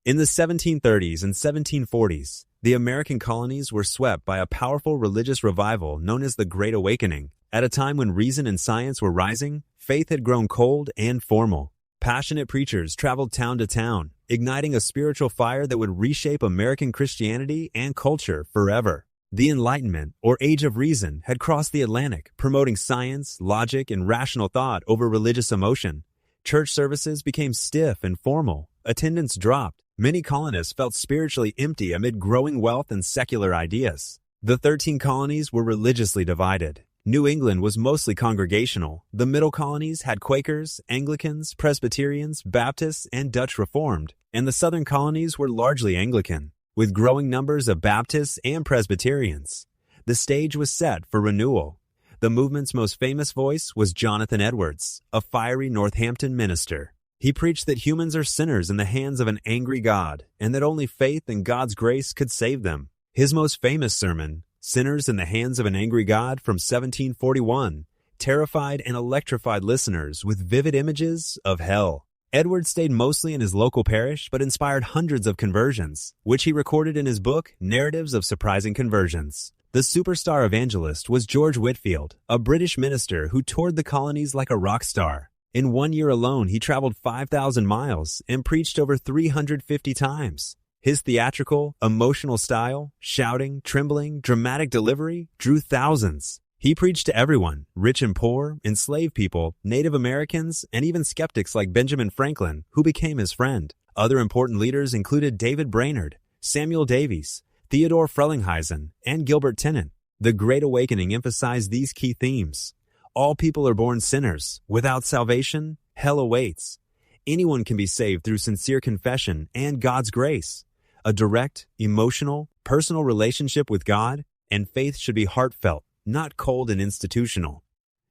In the 1730s and 1740s, the American colonies were swept by a powerful religious revival known as the Great Awakening. At a time when reason and science were rising, faith had grown cold and formal. Passionate preachers traveled town to town, igniting a spiritual fire that would reshape American Christianity and culture forever. The Enlightenment, or Age of Reason, had crossed the Atlantic, promoting science, logic, and rational thought over religious emotion. Church services became stiff and formal. Attendance dropped. Many colonists felt spiritually empty amid growing wealth and secular ideas. The 13 colonies were religiously divided. New England was mostly congregational. The middle colonies had Quakers, Anglicans, Presbyterians, Baptists, and Dutch Reformed, and the southern colonies were largely Anglican, with growing numbers of Baptists and Presbyterians. The stage was set for renewal. The movement's most famous voice was Jonathan Edwards, a fiery Northampton minister. He preached that humans are sinners in the hands of an angry God, and that only faith in God's grace could save them. His most famous sermon, Sinners in the Hands of an Angry God from 1741, terrified and electrified listeners with vivid images of hell. Edwards stayed mostly in his local parish but inspired hundreds of conversions, which he recorded in his book, Narratives of Surprising Conversions. The superstar evangelist was George Whitefield, a British minister who toured the colonies like a rock star. In 1 year alone, he traveled 5,000 miles and preached over 350 times. His theatrical, emotional style, shouting, trembling, dramatic delivery drew thousands. He preached to everyone, rich and poor, enslaved people, Native Americans, and even skeptics like Benjamin Franklin, who became his friend. Other important leaders included David Brainerd, Samuel Davies, Theodore Frelinghuysen, and Gilbert Tennant. The Great Awakening emphasized these key themes. All people are born sinners. Without salvation, hell awaits. Anyone can be saved through sincere confession and God's grace. A direct, emotional, personal relationship with God, and faith should be heartfelt, not cold and institutional.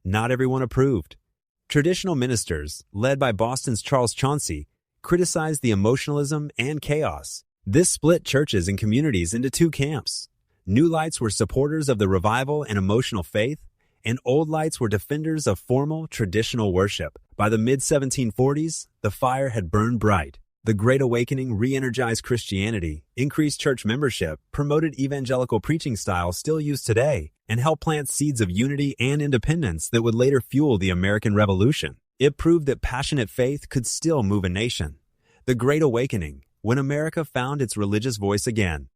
Not everyone approved. Traditional ministers, led by Boston's Charles Chauncey, criticized the emotionalism and chaos. This split churches and communities into two camps. New Lights were supporters of the revival and emotional faith, and Old Lights were defenders of formal, traditional worship. By the mid-1740s, the fire had burned bright. The Great Awakening re-energized Christianity, increased church membership, promoted evangelical preaching styles still used today, and helped plant seeds of unity and independence that would later fuel the American Revolution. It proved that passionate faith could still move a nation. The Great Awakening, when America found its religious voice again.